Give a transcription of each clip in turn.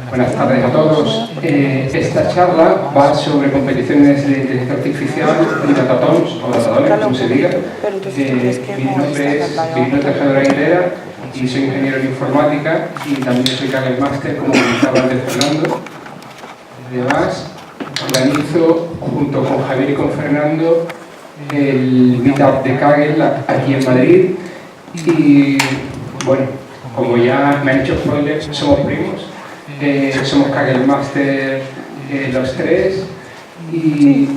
Buenas tardes a todos. Esta charla va sobre competiciones de inteligencia artificial y datatones, o datatones, como se diga. Mi nombre es Virginia Tejadora Aguilera y soy ingeniero en informática y también soy Kaggle Master, como comentaba antes Fernando. Además, organizo junto con Javier y con Fernando el Meetup de Kaggle aquí en Madrid y, bueno, como ya me han hecho spoilers, somos primos. Somos Kaggle Master los tres y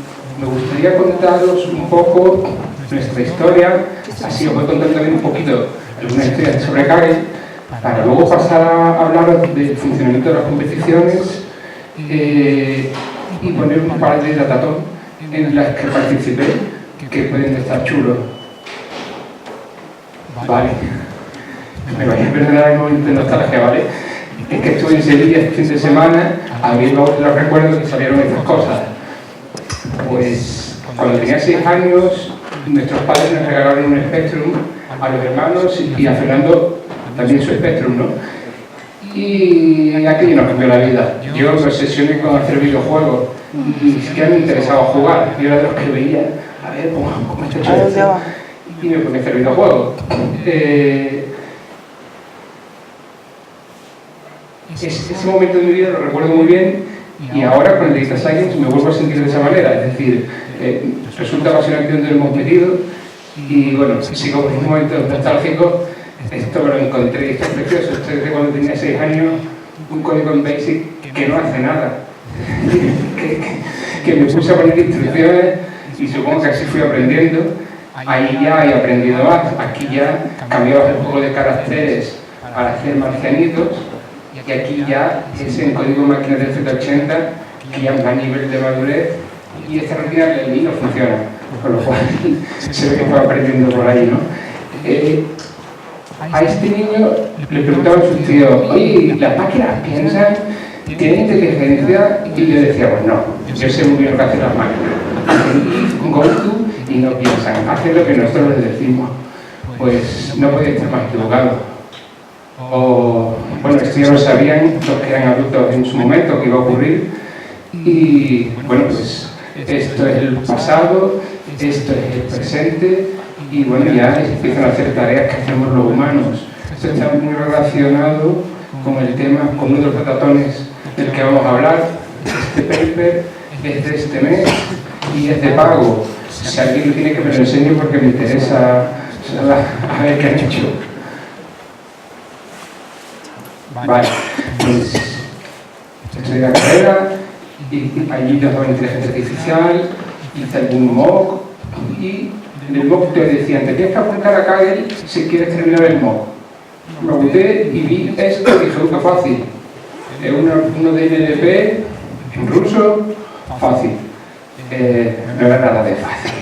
me gustaría contaros un poco nuestra historia, así os voy a contar también un poquito algunas historias sobre Kaggle para luego pasar a hablar del funcionamiento de las competiciones y poner un par de datatón en las que participé que pueden estar chulos. Vale, me vais a perdonar el momento de nostalgia, ¿vale? Es que estuve en Sevilla este fin de semana, a mí los recuerdo que salieron estas cosas. Pues cuando tenía 6 años, nuestros padres nos regalaron un Spectrum a los hermanos y a Fernando también su Spectrum, ¿no? Y aquello nos cambió la vida. Yo me obsesioné con hacer videojuegos y ni siquiera me interesaba jugar. Yo era de los que veía, a ver, ¿cómo está hecho esto? Y me ponía a hacer videojuegos. Ese momento de mi vida lo recuerdo muy bien y ahora con el Data Science me vuelvo a sentir de esa manera, es decir, resulta apasionante donde lo hemos metido y bueno, sigo con un momento nostálgico, esto lo encontré, esto es precioso, esto es de cuando tenía 6 años, un código en BASIC que no hace nada, que me puse a poner instrucciones y supongo que así fui aprendiendo, ahí ya he aprendido más, aquí ya cambiabas el juego de caracteres para hacer marcianitos. Y aquí ya es en código máquina del Z80, que ya va a nivel de madurez, y esta rutina del mí no funciona, con lo cual se ve que fue aprendiendo por ahí, ¿no? A este niño le preguntaban sus tíos, oye, ¿las máquinas piensan? ¿Tienen inteligencia? Y yo decía, pues no, yo sé muy bien lo que hacen las máquinas. Hacen go to y no piensan, hacen lo que nosotros les decimos. Pues no podía estar más equivocado. O, bueno, esto ya lo sabían los que eran adultos en su momento, que iba a ocurrir. Y, bueno, pues esto es el pasado, esto es el presente, y, bueno, ya empiezan a hacer tareas que hacemos los humanos. Esto está muy relacionado con el tema, con uno de los datatones del que vamos a hablar. Este paper es de este mes y es de pago. Si alguien lo tiene que me lo enseñe porque me interesa a ver qué han hecho. Vale, pues estoy de la carrera y allí nos daban inteligencia artificial, hice algún mock y en el mock te decían, te tienes que apuntar a Kaggle si quieres terminar el mock. Me apunté y vi esto y dije, qué fácil. Es uno de NLP, en ruso, fácil. No era nada de fácil.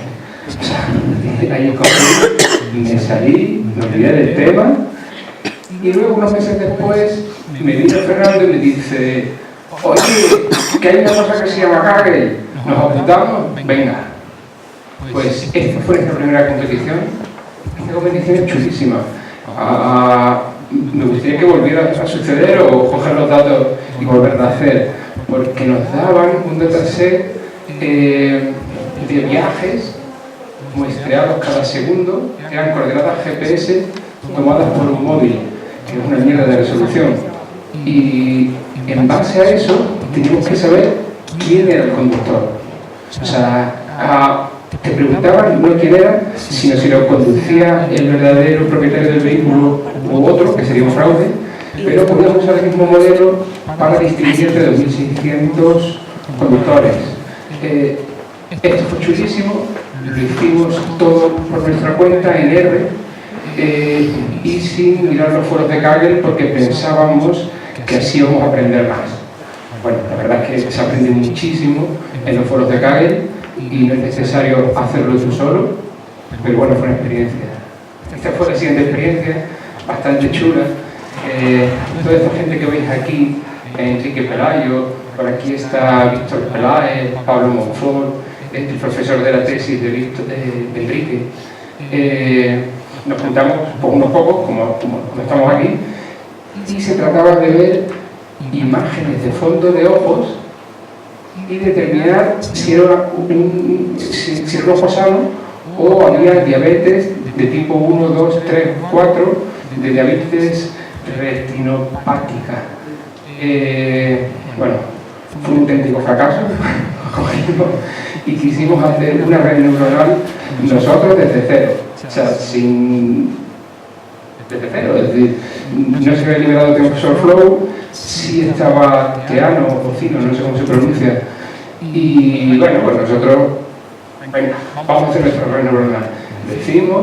O sea, ahí cogí, me salí, me olvidé del tema. Y luego, unos meses después, me vino Fernando y me dice, oye, que hay una cosa que se llama Kaggle, ¿nos apuntamos? Venga. Pues esta fue nuestra primera competición. Esta competición es chulísima. Me gustaría que volviera a suceder o coger los datos y volverla a hacer, porque nos daban un dataset de viajes muestreados cada segundo, que eran coordenadas GPS tomadas por un móvil, que es una mierda de resolución. Y en base a eso teníamos que saber quién era el conductor. O sea, te preguntaban no quién era, sino si lo conducía el verdadero propietario del vehículo u otro, que sería un fraude, pero podíamos usar el mismo modelo para distinguir entre 2.600 conductores. Esto fue chulísimo, lo hicimos todo por nuestra cuenta en R y sin mirar los foros de Kaggle porque pensábamos que así íbamos a aprender más. Bueno, la verdad es que se aprende muchísimo en los foros de Kaggle y no es necesario hacerlo tú solo, pero bueno, fue una experiencia. Esta fue la siguiente experiencia, bastante chula. Toda esta gente que veis aquí, Enrique Pelayo, por aquí está Víctor Peláez, Pablo Monfort, el profesor de la tesis de Enrique. Nos juntamos por unos pocos, como estamos aquí, y se trataba de ver imágenes de fondo de ojos y determinar si era si era un ojo sano o había diabetes de tipo 1, 2, 3, 4, de diabetes retinopática. Bueno, fue un auténtico fracaso y quisimos hacer una red neuronal nosotros desde cero, o sea, desde cero, es decir, no se había liberado TensorFlow, sí estaba Teano o Cino, no sé cómo se pronuncia, y bueno, pues nosotros, venga, vamos a hacer nuestra red neuronal. Decimos,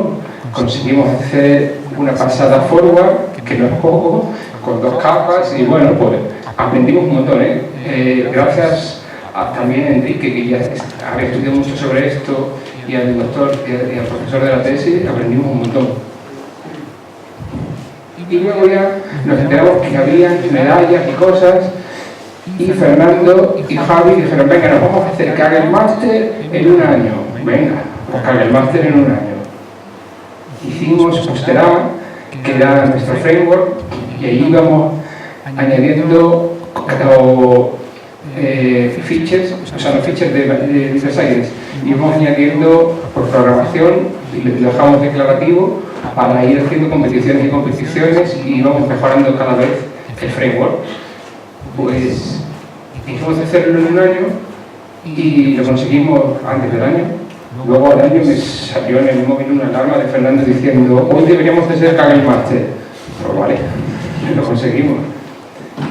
conseguimos hacer una pasada forward, que no es poco, con 2 capas, y bueno, pues aprendimos un montón, gracias también a Enrique, que ya había estudiado mucho sobre esto, y al doctor y al profesor de la tesis, aprendimos un montón. Y luego ya nos enteramos que había medallas y cosas, y Fernando y Javi dijeron, venga, nos vamos a hacer Kaggle Master en un año. Venga, pues Kaggle Master en un año. Hicimos Posterama, que era nuestro framework, y ahí íbamos añadiendo features, o sea, los features de Data Science, íbamos añadiendo por programación, y lo dejamos declarativo, para ir haciendo competiciones y competiciones, y íbamos mejorando cada vez el framework. Pues hicimos hacerlo en un año y lo conseguimos antes del año. Luego al año me salió en el móvil una alarma de Fernando diciendo, hoy deberíamos de ser Kaggle Master. Pues vale, lo conseguimos.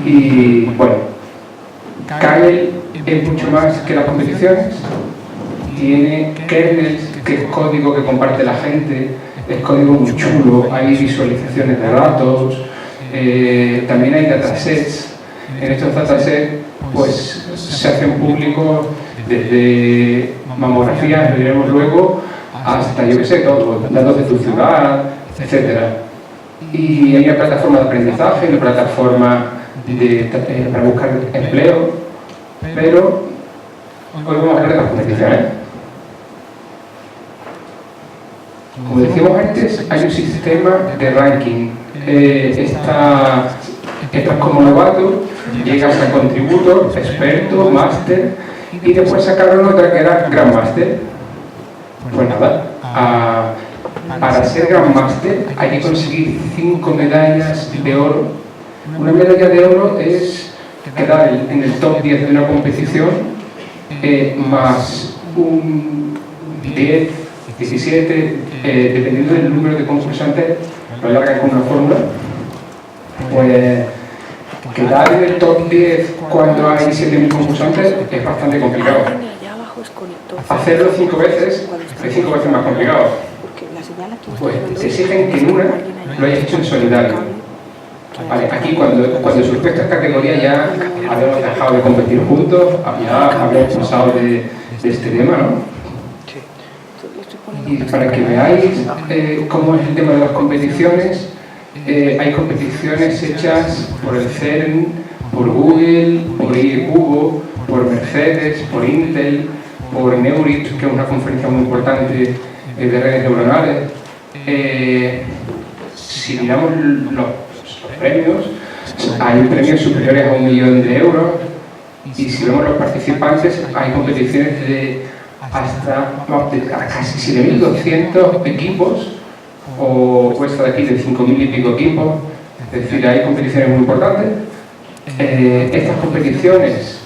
Y bueno, Kaggle es mucho más que las competiciones. Tiene kernels, que es código que comparte la gente, es código muy chulo, hay visualizaciones de datos, también hay datasets. En estos datasets pues se hacen públicos desde mamografías, lo diremos luego, hasta, yo qué sé, todo, datos de tu ciudad, etc. Y hay una plataforma de aprendizaje, una plataforma para buscar empleo, pero hoy vamos a hablar de las competiciones. Como decíamos antes, hay un sistema de ranking. Estás como novato, llegas a contributor, experto, máster, y después sacaron otra que era Grandmaster. Pues nada, para ser Grandmaster hay que conseguir 5 medallas de oro. Una medalla de oro es quedar en el top 10 de una competición, más un 10, 17, dependiendo del número de concursantes, lo alargan con una fórmula. Pues quedar en el top 10 cuando hay 7.000 concursantes es bastante complicado. Hacerlo 5 veces es 5 veces más complicado. Pues te exigen que en una lo hayas hecho en solidario. Vale, aquí cuando surgió esta categoría ya habíamos dejado de competir juntos, ya habíamos pasado de este tema, ¿no? Y para que veáis cómo es el tema de las competiciones, hay competiciones hechas por el CERN, por Google, por IECubo, por Mercedes, por Intel, por Neurit, que es una conferencia muy importante de redes neuronales. Si miramos los premios, hay premios superiores a 1 millón de euros, y si vemos los participantes, hay competiciones de hasta casi 7.200 equipos, o cuesta de aquí de 5.000 y pico equipos, es decir, hay competiciones muy importantes. Estas competiciones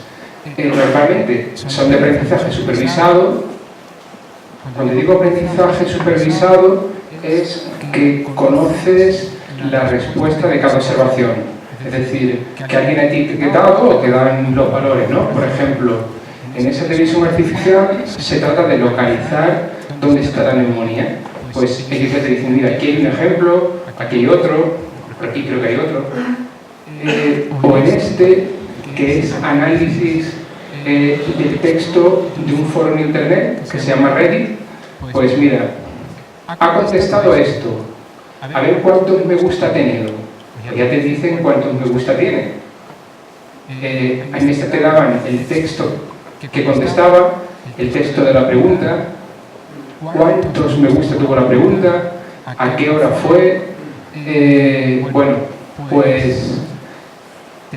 normalmente son de aprendizaje supervisado. Cuando digo aprendizaje supervisado es que conoces la respuesta de cada observación, es decir, que alguien ha etiquetado o te dan los valores, ¿no? Por ejemplo, en esa televisión artificial se trata de localizar dónde está la neumonía. Pues ellos te dicen, mira, aquí hay un ejemplo, aquí hay otro, por aquí creo que hay otro. O en este, que es análisis del texto de un foro en internet que se llama Reddit, pues mira, ha contestado esto, a ver cuántos me gusta ha tenido. Ya te dicen cuántos me gusta tiene. En este te daban el texto que contestaba, el texto de la pregunta, cuántos me gusta tuvo la pregunta, a qué hora fue. Bueno, pues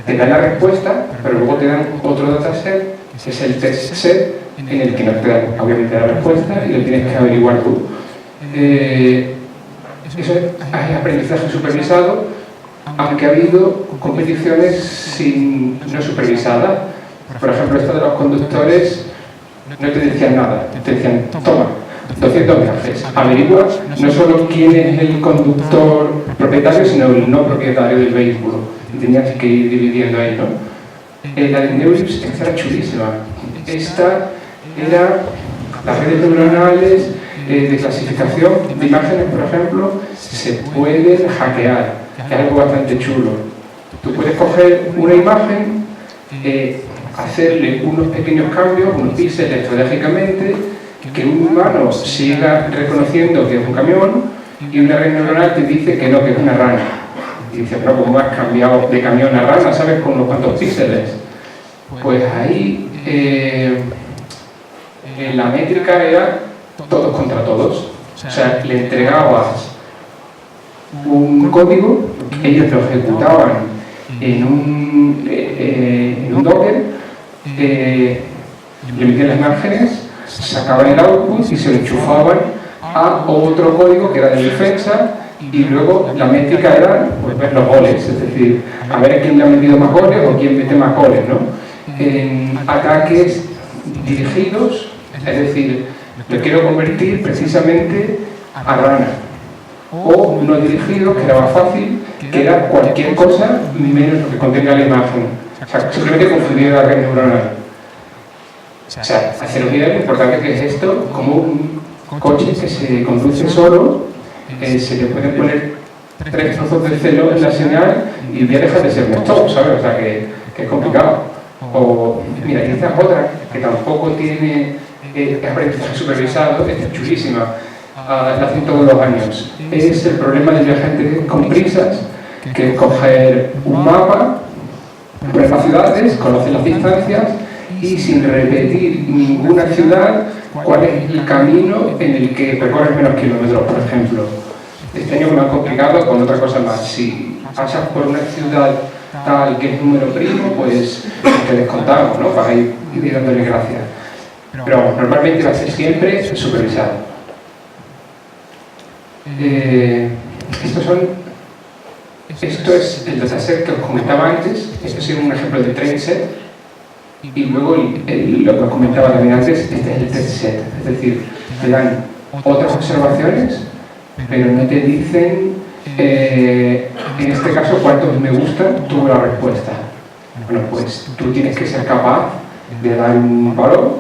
te dan la respuesta, pero luego te dan otro dataset, que es el test set, en el que no te dan obviamente la respuesta y lo tienes que averiguar tú. Eso es aprendizaje supervisado, aunque ha habido competiciones no supervisadas. Por ejemplo, esto de los conductores no te decían nada, te decían, toma, 200 viajes, averigua no solo quién es el conductor propietario, sino el no propietario del vehículo. Y tenías que ir dividiendo ahí, ¿no? La de Neurips, esta era chulísima. Esta era las redes neuronales de clasificación de imágenes, por ejemplo, se pueden hackear. Es algo bastante chulo. Tú puedes coger una imagen, hacerle unos pequeños cambios, unos píxeles estratégicamente, que un humano siga reconociendo que es un camión y una red neuronal te dice que no, que es una rana. Y dice, pero ¿cómo has cambiado de camión a rana? ¿Sabes con unos cuantos píxeles? Pues ahí la métrica era todos contra todos. O sea, le entregabas un código, ellos lo ejecutaban en un Docker, le metían las imágenes, sacaban el output y se lo enchufaban a otro código que era de defensa, y luego la métrica era pues, ver los goles, es decir, a ver quién le ha metido más goles o quién mete más goles, ¿no? En ataques dirigidos, es decir, lo quiero convertir precisamente a rana, o no dirigidos, que era más fácil, que era cualquier cosa menos lo que contenga la imagen. O sea, simplemente confundir la red neuronal. O sea, hacer una idea de lo importante que es esto, como un coche que se conduce solo, se le pueden poner 3 trozos de celo en la señal y ya deja de ser un stop, ¿sabes? O sea, que es complicado. O, mira, esta es otra que tampoco tiene aprendizaje supervisado, esta es chulísima, la hacen todos los años. Es el problema del viajante con prisas, que es coger un mapa, poner las ciudades, conocer las distancias y sin repetir ninguna ciudad, cuál es el camino en el que recorres menos kilómetros, por ejemplo. Este año me ha complicado con otra cosa más. Si pasas por una ciudad tal que es número primo, pues te descontamos, ¿no? Para ir dándole gracias. Pero normalmente va a ser siempre supervisado. Esto es el dataset que os comentaba antes. Esto es un ejemplo de train set. Y luego lo que os comentaba también antes, este es el test set. Es decir, te dan otras observaciones, pero no te dicen, en este caso, cuántos me gusta tuvo la respuesta. Bueno, pues tú tienes que ser capaz de dar un valor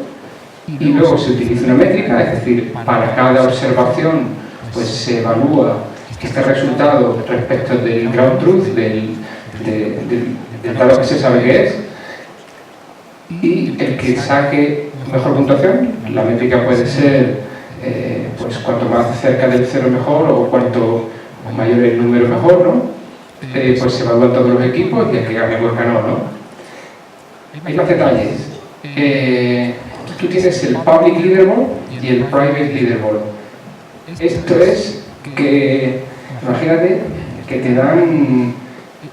y luego se utiliza una métrica, es decir, para cada observación pues se evalúa este resultado respecto del ground truth, del dado que se sabe que es, y el que saque mejor puntuación, la métrica puede ser pues cuanto más cerca del cero mejor o cuanto mayor el número mejor, ¿no? Pues se evalúan todos los equipos y el que gane pues ganó, ¿no? Hay más detalles. Tú tienes el public leaderboard y el private leaderboard. Esto es que, imagínate, que te dan...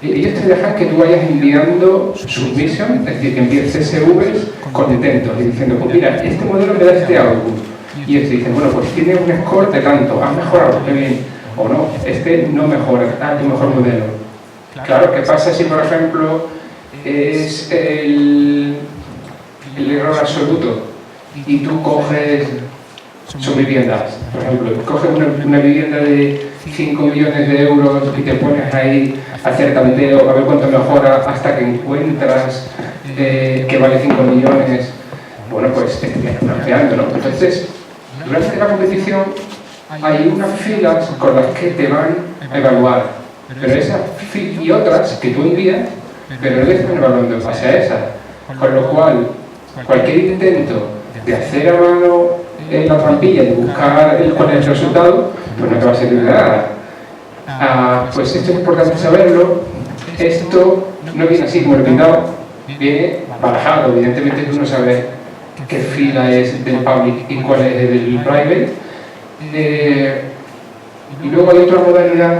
Ellos te dejan que tú vayas enviando submission, es decir, que envíes CSVs contentos y diciendo, pues mira, este modelo me da este output. Y ellos te dicen, bueno, pues tiene un score de tanto, has mejorado, qué bien. O no, este no mejora, tu mejor modelo. Claro, ¿qué pasa si, por ejemplo, es el error absoluto y tú coges son viviendas? Por ejemplo, coges una vivienda de 5 millones de euros y te pones ahí a hacer tanteo, a ver cuánto mejora hasta que encuentras que vale 5 millones. Bueno, pues te estás planteando, ¿no? Entonces, durante la competición hay unas filas con las que te van a evaluar, pero esas y otras que tú envías, pero no te están evaluando en base a esas. Con lo cual, cualquier intento de hacer a mano la trampilla, de buscar cuál es el resultado, pues no te va a servir de nada. Pues esto es importante saberlo. Esto no viene así como lo he pintado, viene barajado. Evidentemente tú no sabes qué fila es del public y cuál es del private. Y luego hay otra modalidad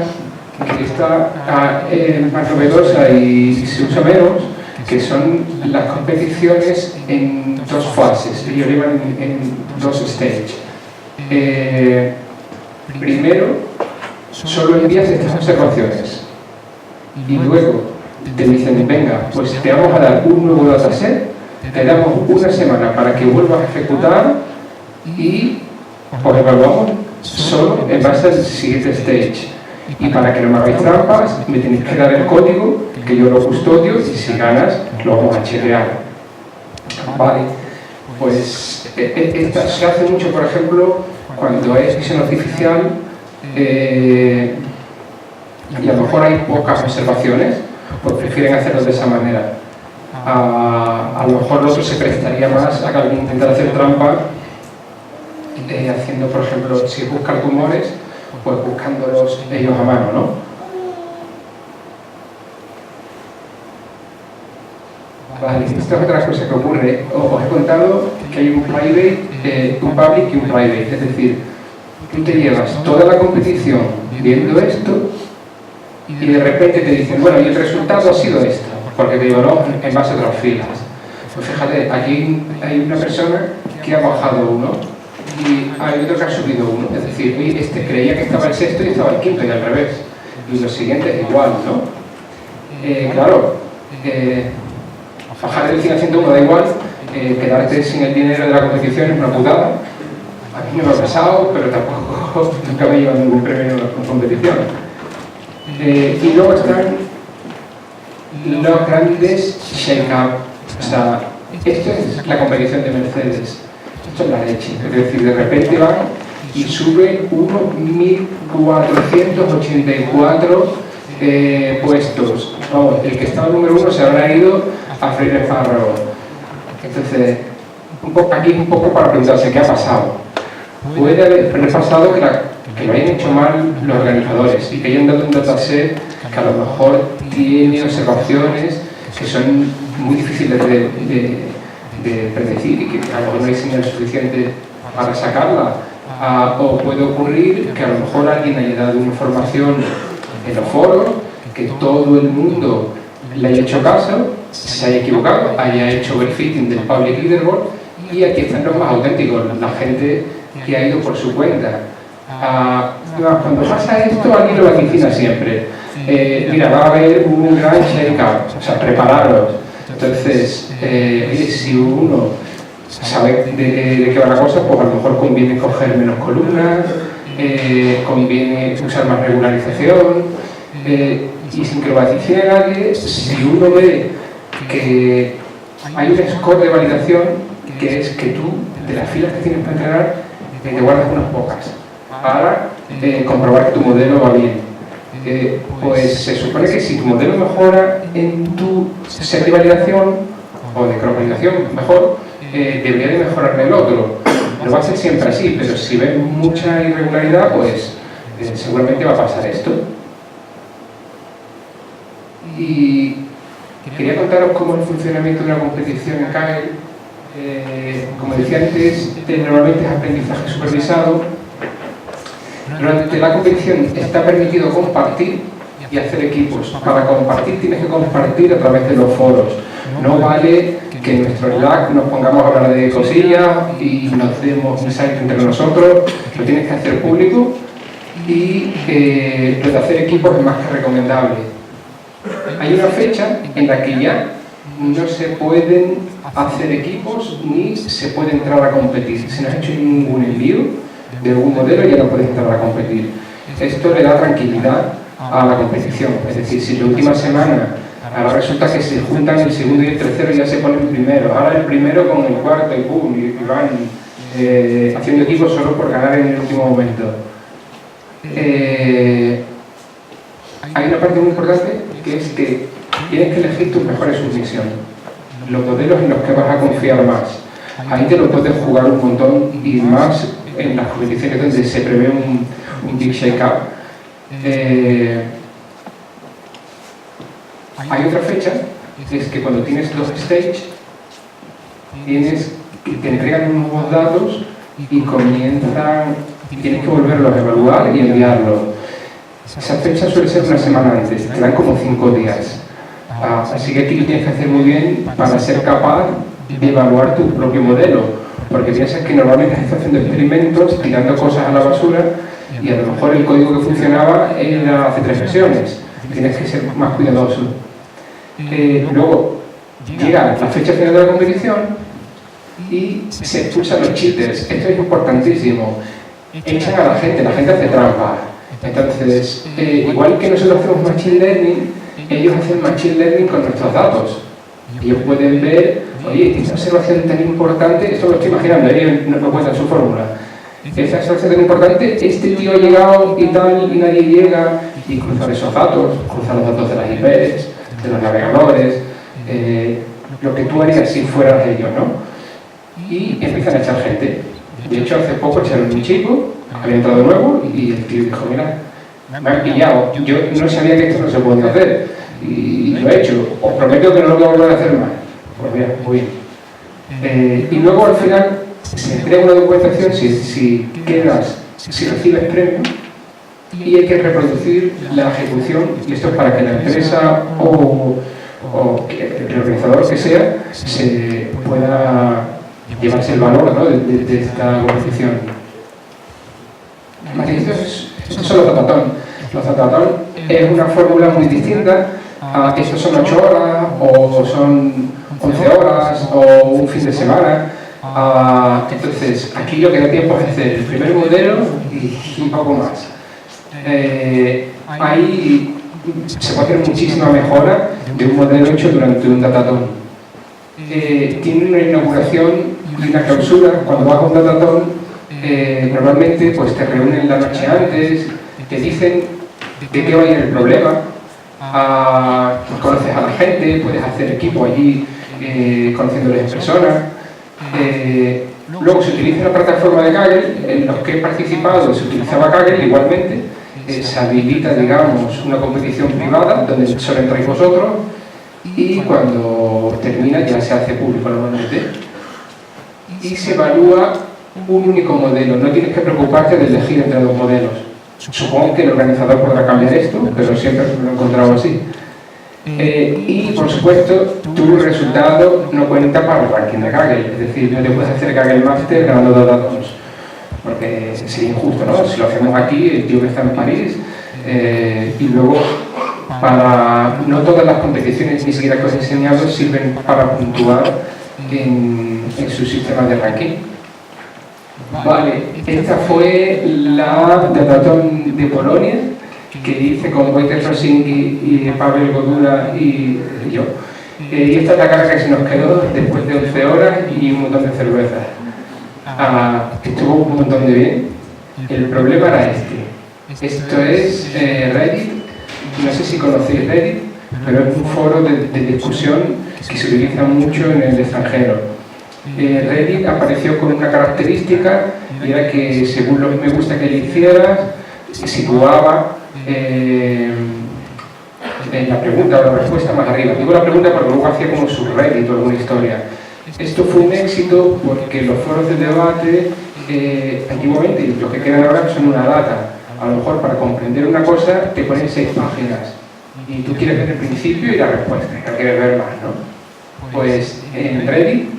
que está más novedosa y se usa menos, que son las competiciones en dos fases, ellos llevan en dos stages. Primero, solo envías estas observaciones y luego te dicen, venga, pues te vamos a dar un nuevo dataset, te damos una semana para que vuelvas a ejecutar y os evaluamos solo en base al siguiente stage. Y para que no me hagáis trampas, me tenéis que dar el código, que yo lo custodio, y si ganas, lo vamos a chequear. Vale, pues esta se hace mucho, por ejemplo, cuando es visión artificial y a lo mejor hay pocas observaciones, pues prefieren hacerlo de esa manera. A lo mejor el otro se prestaría más a que alguien intentara hacer trampa haciendo, por ejemplo, si buscan tumores, pues buscándolos ellos a mano, ¿no? Vale, esta es otra cosa que ocurre. Os he contado que hay un private, un public y un private, es decir, tú te llevas toda la competición viendo esto y de repente te dicen, bueno, y el resultado ha sido esto, porque te llevaron en base a otras filas. Pues fíjate, aquí hay una persona que ha bajado uno y hay otro que ha subido uno, es decir, este creía que estaba el sexto y estaba el quinto y al revés, y los siguientes igual, ¿no? Claro, bajar del 100 a 101 da igual, quedarte sin el dinero de la competición es una putada. A mí no me ha pasado, pero tampoco nunca me he llevado ningún premio en competición. Y luego están los grandes shake-up, o sea, esto es la competición de Mercedes. Esto es la leche, es decir, de repente van y suben unos 1484 puestos. Vamos, el que estaba número 1 se habrá ido a freír espárragos. Entonces, aquí un poco para preguntarse qué ha pasado. Puede haber pasado que lo hayan hecho mal los organizadores y que hayan dado un dataset que a lo mejor tiene observaciones que son muy difíciles de predecir y que a lo mejor no hay señal suficiente para sacarla. O puede ocurrir que a lo mejor alguien haya dado una información en los foros, que todo el mundo le haya hecho caso, se haya equivocado, haya hecho overfitting del public leaderboard, y aquí están los más auténticos, la gente que ha ido por su cuenta. Cuando pasa esto, alguien lo vaticina siempre. Mira, va a haber un gran shake-up, o sea, prepararos. Entonces, si uno sabe de qué va la cosa, pues a lo mejor conviene coger menos columnas, conviene usar más regularización, y sin que lo vaticine nadie, si uno ve que hay un score de validación, que es que tú, de las filas que tienes para entrenar, te guardas unas pocas para comprobar que tu modelo va bien. Pues se supone que si tu modelo mejora en tu set de validación o de cross-validación, mejor, debería de mejorar en el otro. No va a ser siempre así, pero si ves mucha irregularidad, pues seguramente va a pasar esto. Y quería contaros cómo es el funcionamiento de una competición en Kaggle. Como decía antes, normalmente es aprendizaje supervisado. Durante la competición está permitido compartir y hacer equipos. Para compartir tienes que compartir a través de los foros. No vale que en nuestro Slack nos pongamos a hablar de cosillas y nos demos insight entre nosotros. Lo tienes que hacer público y lo de hacer equipos es más que recomendable. Hay una fecha en la que ya no se pueden hacer equipos ni se puede entrar a competir. Si no has hecho ningún envío de algún modelo, ya no puedes entrar a competir. Esto le da tranquilidad a la competición. Es decir, si la última semana ahora resulta que se juntan el segundo y el tercero y ya se ponen primero, ahora el primero con el cuarto y pum, y van haciendo equipos solo por ganar en el último momento. Hay una parte muy importante que es que tienes que elegir tus mejores submisiones, los modelos en los que vas a confiar más. Ahí te lo puedes jugar un montón y más en las competiciones donde se prevé un big shake-up. Hay otra fecha, que es que cuando tienes dos stages, te entregan unos nuevos datos y tienes que volverlos a evaluar y enviarlos. esa fecha suele ser una semana antes, te dan como 5 días. Así que aquí lo tienes que hacer muy bien para ser capaz de evaluar tu propio modelo, porque piensas que normalmente estás haciendo experimentos, tirando cosas a la basura, y a lo mejor el código que funcionaba era hace 3 versiones. Tienes que ser más cuidadoso. Luego llega la fecha final de la competición y se expulsan los cheaters. Esto es importantísimo. Echan a la gente hace trampa. Entonces, igual que nosotros hacemos machine learning, ellos hacen machine learning con nuestros datos. Ellos pueden ver, oye, esta observación tan importante, esto lo estoy imaginando, ellos no lo cuentan su fórmula. Esta observación tan importante, este tío ha llegado y tal, y nadie llega, y cruzar esos datos, cruzar los datos de las IPs, de los navegadores, lo que tú harías si fueras ellos, ¿no? Y empiezan a echar gente. De hecho, hace poco echaron un chico, había entrado nuevo, y el tío dijo, mira, me han pillado, yo no sabía que esto no se podía hacer, y lo he hecho, os prometo que no lo voy a volver a hacer más. Pues mira, muy bien. Y luego al final se entrega una documentación si quedas, si recibes premio, y hay que reproducir la ejecución, y esto es para que la empresa o el organizador que sea se pueda llevarse el valor, ¿no?, de esta competición. Estos son los zatatón. Los zatatón es una fórmula muy distinta a estos son 8 horas o son 11 horas o un fin de semana. Entonces, aquí lo que da tiempo es hacer el primer modelo y un poco más. Ahí se puede hacer muchísima mejora de un modelo hecho durante un datatón. Tiene una inauguración y una clausura. Cuando vas a un datatón, normalmente pues, te reúnen la noche antes, te dicen de qué va a ir el problema, conoces a la gente, puedes hacer equipo allí conociéndoles en persona. Luego se utiliza la plataforma de Kaggle. En los que he participado se utilizaba Kaggle igualmente. Se habilita, digamos, una competición privada donde solo entráis vosotros y cuando termina ya se hace público normalmente. Y se evalúa un único modelo, no tienes que preocuparte de elegir entre 2 modelos. Supongo que el organizador podrá cambiar esto, pero siempre lo he encontrado así. Y por supuesto, tu resultado no cuenta para el ranking de Kaggle, es decir, no te puedes hacer Kaggle Master ganando 2 datos, porque sería injusto, ¿no? Si lo hacemos aquí, el tío que está en París, y luego no todas las competiciones, ni siquiera que os he enseñado, sirven para puntuar en su sistema de ranking. Vale, esta fue la Datatón de Polonia, que hice con Wojtek Rosinski y Paweł Godura y yo. Y esta es la cara que se nos quedó después de 11 horas y un montón de cervezas. Estuvo un montón de bien. El problema era este. Esto es Reddit. No sé si conocéis Reddit, pero es un foro de discusión que se utiliza mucho en el extranjero. Reddit apareció con una característica y era que según lo que me gusta que le hicieras, situaba la pregunta o la respuesta más arriba. Digo la pregunta porque luego hacía como subreddit o alguna historia. Esto fue un éxito porque los foros de debate antiguamente, y los que quedan ahora son una data. A lo mejor para comprender una cosa te ponen 6 páginas y tú quieres ver el principio y la respuesta, no quieres ver más, ¿no? Pues en Reddit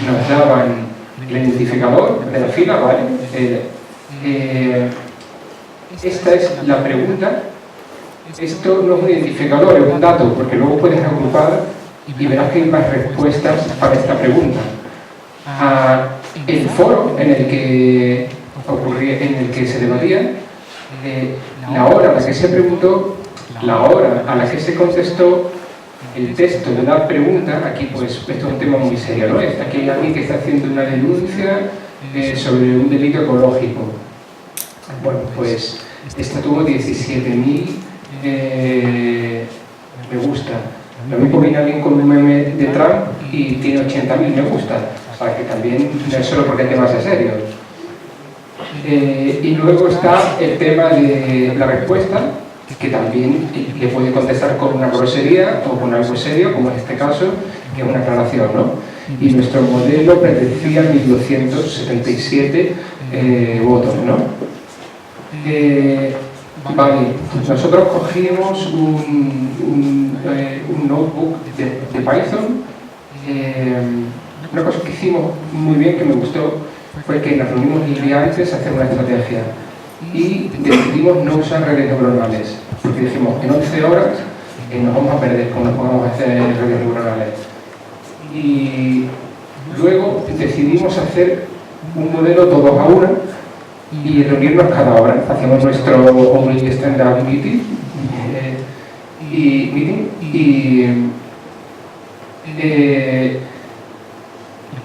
nos daban el identificador de la fila, ¿vale? Esta es la pregunta. Esto no es un identificador, es un dato, porque luego puedes agrupar y verás que hay más respuestas para esta pregunta. El foro en el que se debatía, la hora a la que se preguntó, la hora a la que se contestó, el texto de la pregunta. Aquí pues esto es un tema muy serio, ¿no? Aquí hay alguien que está haciendo una denuncia sobre un delito ecológico. Bueno, pues esta tuvo 17.000 me gusta. Lo mismo viene alguien con un meme de Trump y tiene 80.000 me gusta. O sea que también no es solo porque el tema sea serio. Y luego está el tema de la respuesta, que también le puede contestar con una grosería o con algo serio, como en este caso, que es una aclaración, ¿no? Y nuestro modelo predecía 1277 votos, ¿no? Vale, nosotros cogimos un notebook de Python. Una cosa que hicimos muy bien, que me gustó, fue que nos reunimos el día antes a hacer una estrategia y decidimos no usar redes neuronales, porque dijimos, en 11 horas nos vamos a perder cuando nos pongamos a hacer redes neuronales. Y luego decidimos hacer un modelo todos a una y reunirnos cada hora. Hacemos nuestro Only Stand-Up Meeting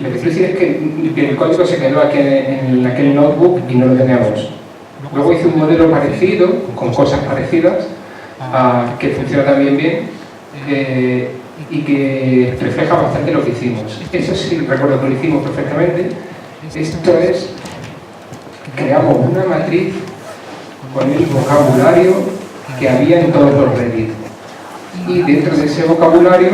lo que quiero decir es que el código se quedó aquí en aquel notebook y no lo teníamos. Luego hice un modelo parecido, con cosas parecidas, que funciona también bien y que refleja bastante lo que hicimos. Eso sí, recuerdo que lo hicimos perfectamente. Esto es, creamos una matriz con el vocabulario que había en todos los Reddit. Y dentro de ese vocabulario,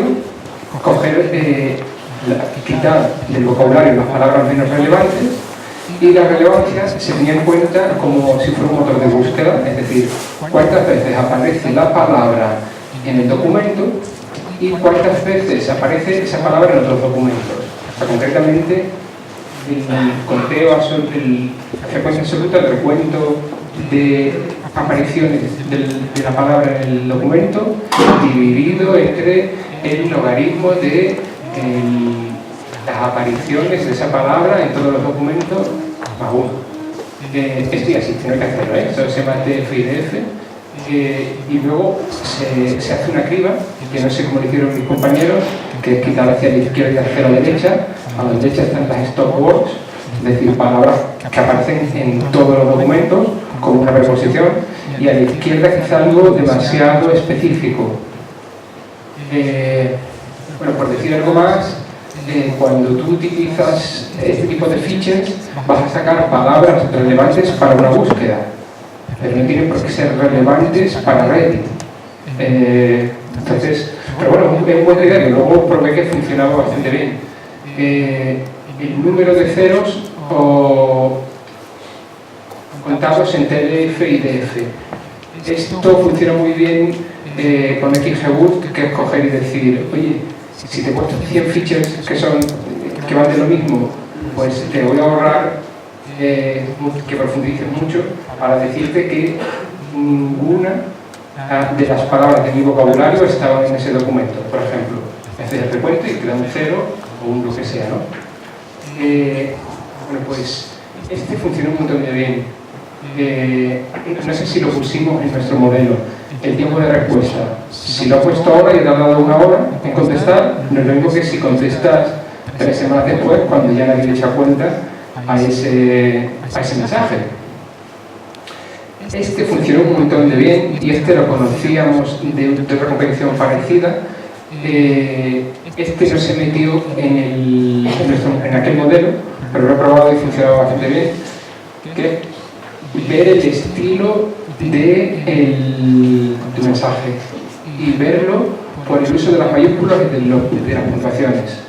quitar del vocabulario las palabras menos relevantes, y la relevancia se tenía en cuenta como si fuera un motor de búsqueda, es decir, cuántas veces aparece la palabra en el documento y cuántas veces aparece esa palabra en otros documentos. O sea, concretamente, el conteo, la frecuencia absoluta, el recuento de apariciones de la palabra en el documento dividido entre el logaritmo de las apariciones de esa palabra en todos los documentos más uno. Esto ya existe, no hay que hacerlo, eso se llama TF-IDF, y luego se hace una criba, que no sé cómo lo hicieron mis compañeros, que es quitar hacia la izquierda y hacia la derecha. A la derecha están las stop words, es decir, palabras que aparecen en todos los documentos con una preposición, y a la izquierda quizá algo demasiado específico. Bueno, por decir algo más, cuando tú utilizas este tipo de features, vas a sacar palabras relevantes para una búsqueda, pero no tienen por qué ser relevantes para Reddit. Entonces, pero bueno, es buena idea, que luego probé que funcionaba bastante bien. El número de ceros contados en TDF y DF. Esto funciona muy bien con XGBoost, que es coger y decir, oye, si te he puesto 100 features que van de lo mismo, pues te voy a ahorrar que profundices mucho para decirte que ninguna de las palabras de mi vocabulario estaban en ese documento, por ejemplo. Haces el recuento y te da un 0 o un lo que sea, ¿no? Bueno, pues este funciona un montón de bien. No sé si lo pusimos en nuestro modelo. El tiempo de respuesta. Si lo he puesto ahora y te ha dado una hora en contestar, no es lo mismo que si contestas 3 semanas después, cuando ya nadie le echa cuenta a ese mensaje. Este funcionó un montón de bien y este lo conocíamos de otra competición parecida. Este no se metió en aquel modelo, pero lo he probado y funcionaba bastante bien. Que ver el estilo del mensaje y verlo por el uso de las mayúsculas y de las puntuaciones.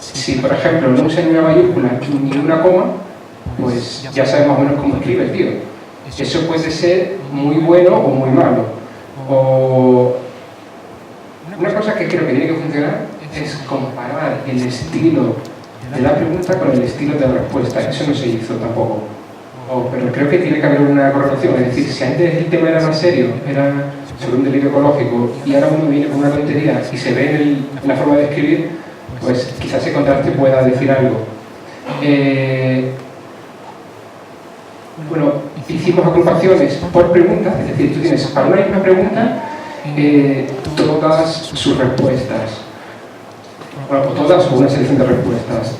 Si, por ejemplo, no usa ni una mayúscula ni una coma, pues ya sabes más o menos cómo escribe el tío. Eso puede ser muy bueno o muy malo. O una cosa que creo que tiene que funcionar es comparar el estilo de la pregunta con el estilo de la respuesta. Eso no se hizo tampoco. Pero creo que tiene que haber una correlación. Es decir, si antes el tema era más serio, era sobre un delito ecológico, y ahora uno viene con una tontería y se ve en la forma de escribir, pues quizás ese contraste pueda decir algo. Bueno, hicimos agrupaciones por preguntas, es decir, tú tienes para una misma pregunta todas sus respuestas. Bueno, todas o una selección de respuestas.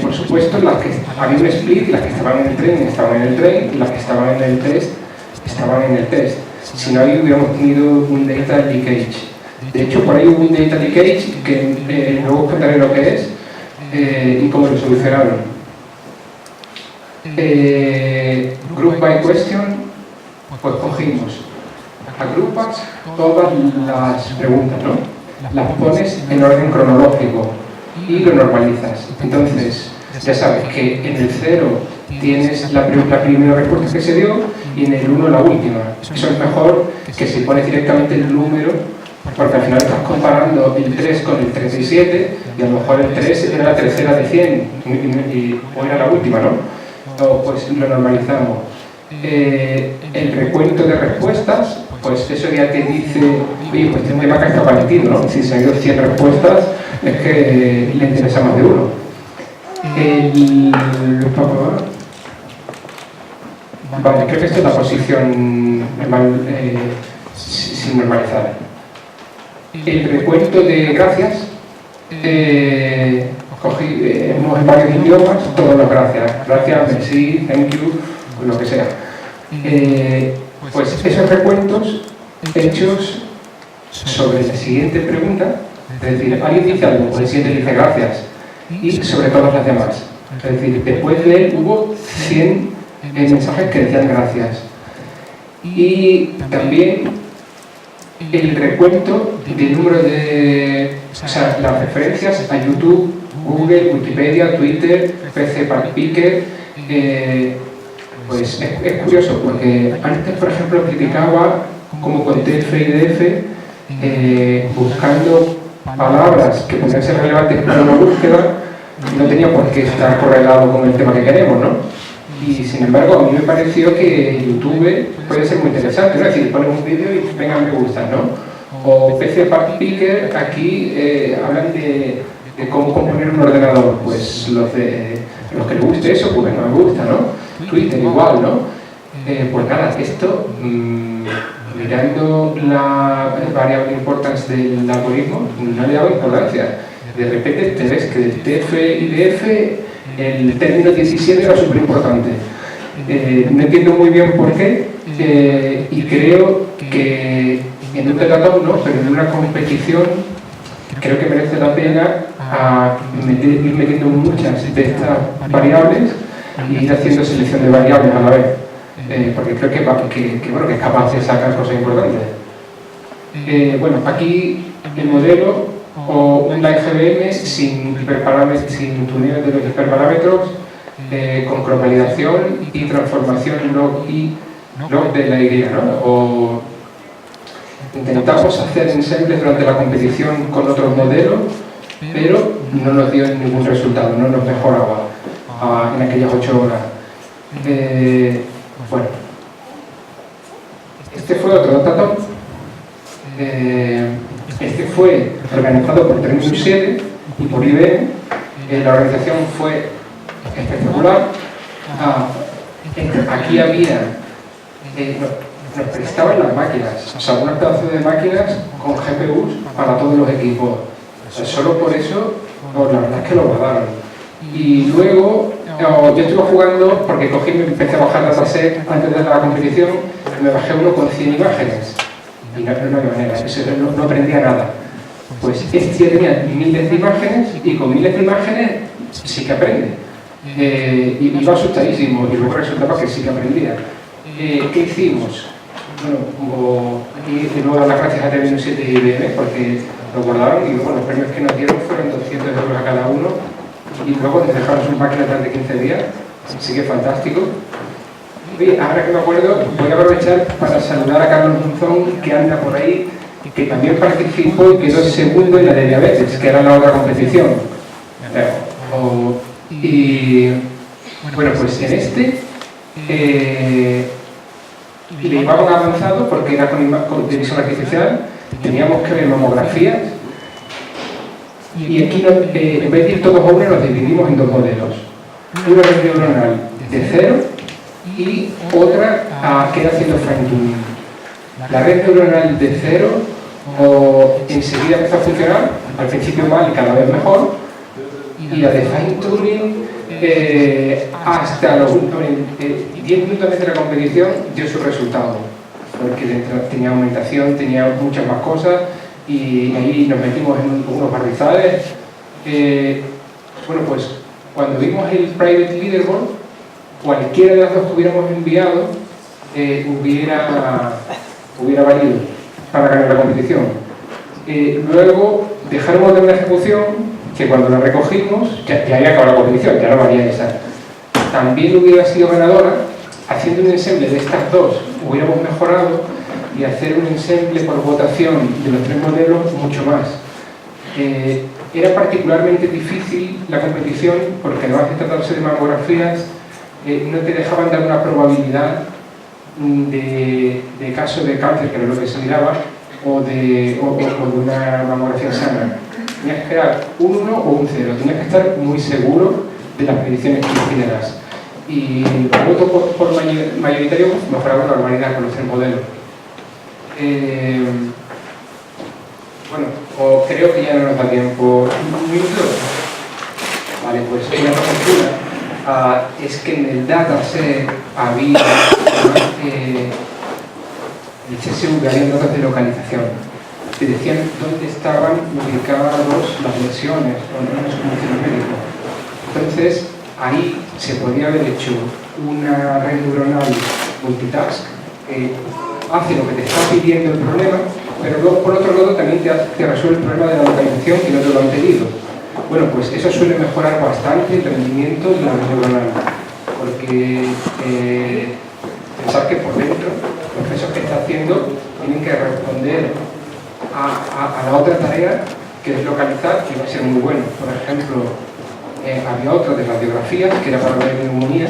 Por supuesto, las que había un split, las que estaban en el tren estaban en el tren, y las que estaban en el test estaban en el test. Si no, ahí hubiéramos tenido un data leakage. De hecho, por ahí hubo un data leakage que luego os contaré lo que es y cómo lo solucionaron. Group by question, pues cogimos, agrupas todas las preguntas, ¿no? Las pones en orden cronológico y lo normalizas. Entonces, ya sabes que en el 0 tienes la primera respuesta que se dio, y en el 1 la última. Eso es mejor que si pones directamente el número, porque al final estás comparando el 3 con el 37 y a lo mejor el 3 era la tercera de 100 o era la última, ¿no? O pues lo normalizamos. El recuento de respuestas, pues eso ya te dice, oye, pues este tema que está partido, ¿no? Si se han ido 100 respuestas, es que le interesa más de uno. Vale, creo que esta es la posición normal, sin normalizar. El recuento de gracias, cogimos en varios idiomas todas las gracias. Gracias, merci, thank you, lo que sea. Pues esos recuentos hechos sobre la siguiente pregunta, es decir, alguien dice algo, pues el siguiente dice gracias, y sobre todas las demás. Es decir, después de él hubo 100 mensajes que decían gracias. Y también el recuento del número de, o sea, las referencias a YouTube, Google, Wikipedia, Twitter, PC Picker. Pues es curioso porque antes, por ejemplo, criticaba como con TF y DF, buscando palabras que podrían ser relevantes para una búsqueda, no tenía por qué estar correlado con el tema que queremos, ¿no? Y sin embargo, a mí me pareció que YouTube puede ser muy interesante, ¿no? Es decir, pones un vídeo y venga, me gusta, ¿no? O PC Picker, aquí hablan de cómo componer un ordenador, pues los que les guste eso, pues venga, me gusta, ¿no? Twitter igual, ¿no? Pues nada, esto, mirando la variable importancia del algoritmo, no le daba importancia. De repente te ves que del TF y DF el término 17 era súper importante. No entiendo muy bien por qué, y creo que en un decathlon no, pero en una competición creo que merece la pena ir metiendo muchas de estas variables y ir haciendo selección de variables a la vez, porque creo que es capaz de sacar cosas importantes. Bueno, aquí el modelo o un LiveGBM sin tuneo de los hiperparámetros, con cromovalidación y transformación log de la Y, ¿no? O intentamos hacer ensembles durante la competición con otros modelos, pero no nos dio ningún resultado, no nos mejoraba en aquellas 8 horas. Bueno, este fue otro datatón. Este fue organizado por 3.7 y por IBM. La organización fue espectacular. Aquí había, nos prestaban las máquinas, o sea, unos pedazos de máquinas con GPUs para todos los equipos. O sea, solo por eso, la verdad es que lo guardaron. Y luego, yo estuve jugando, porque cogí y me empecé a bajar dataset antes de la competición, me bajé uno con 100 imágenes. Y no había manera, eso no aprendía nada. Pues este ya tenía miles de imágenes, y con miles de imágenes sí que aprende. Y iba asustadísimo, y luego resultaba que sí que aprendía. ¿Qué hicimos? Bueno, y luego las gracias a TV7 y IBM, porque lo guardaron, y luego los premios que nos dieron fueron 200 euros a cada uno, y luego nos dejaron sus máquinas durante 15 días, así que fantástico. Y ahora que me acuerdo, voy a aprovechar para saludar a Carlos Monzón, que anda por ahí, que también participó y quedó segundo en la de diabetes, que era la otra competición. Y bueno, pues en este le llevaban avanzado porque era con visión artificial, teníamos que ver mamografías, y aquí en vez de ir todos a uno nos dividimos en dos modelos, una red neuronal de 0 y otra que era haciendo fine tuning. La red neuronal de 0 enseguida empezó a funcionar, al principio mal y cada vez mejor, y la de fine tuning hasta los 10 minutos antes de la competición dio su resultado, porque tenía aumentación, tenía muchas más cosas, y ahí nos metimos en unos barrizales. Bueno, pues cuando vimos el private leaderboard, cualquiera de las dos que hubiéramos enviado hubiera valido para ganar la competición. Luego dejaron de una ejecución que cuando la recogimos ya había acabado la competición, ya no valía esa. También hubiera sido ganadora, haciendo un ensemble de estas dos hubiéramos mejorado, y hacer un ensemble por votación de los 3 modelos mucho más. Era particularmente difícil la competición porque además de tratarse de mamografías, no te dejaban dar una probabilidad de caso de cáncer, que era lo que se miraba, o de una mamografía sana. Tenías que dar un 1 o un 0, tenías que estar muy seguro de las predicciones que hicieras. Y el voto por mayoritario mejoraba la normalidad con los 3 modelos. Bueno, creo que ya no nos da tiempo. ¿Un minuto? Vale, pues una cosa es que en el dataset había el CSV, había datos de localización. Te decían dónde estaban ubicadas las lesiones o los condiciones médicos. Entonces, ahí se podía haber hecho una red neuronal multitask que hace lo que te está pidiendo el problema, pero luego por otro lado también te resuelve el problema de la localización que no te lo han pedido. Bueno, pues eso suele mejorar bastante el rendimiento de la red neuronal, porque pensar que por dentro los procesos que está haciendo tienen que responder a la otra tarea, que es localizar, que va a ser muy bueno. Por ejemplo, había otra de radiografías que era para ver neumonía,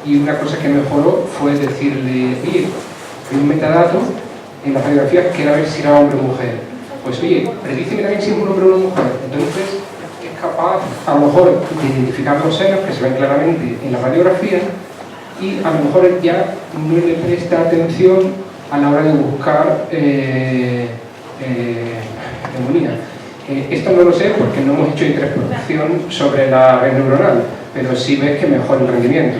y una cosa que mejoró fue decirle, oye, hay un metadato en las radiografías que era ver si era hombre o mujer. Pues oye, predíceme también si es un hombre o una mujer. Entonces es capaz a lo mejor de identificar los senos que se ven claramente en la radiografía, y a lo mejor ya no le presta atención a la hora de buscar neumonía. Esto no lo sé porque no hemos hecho introspección sobre la red neuronal, pero sí ves que mejora el rendimiento.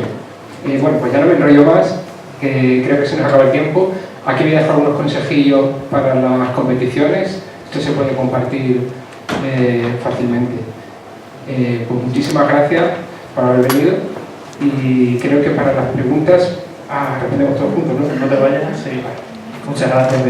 Bueno, pues ya no me enrollo más, creo que se nos acaba el tiempo. Aquí voy a dejar unos consejillos para las competiciones. Esto se puede compartir fácilmente. Pues muchísimas gracias por haber venido, y creo que para las preguntas respondemos todos juntos, ¿no? No te vayas, sí. Muchas gracias,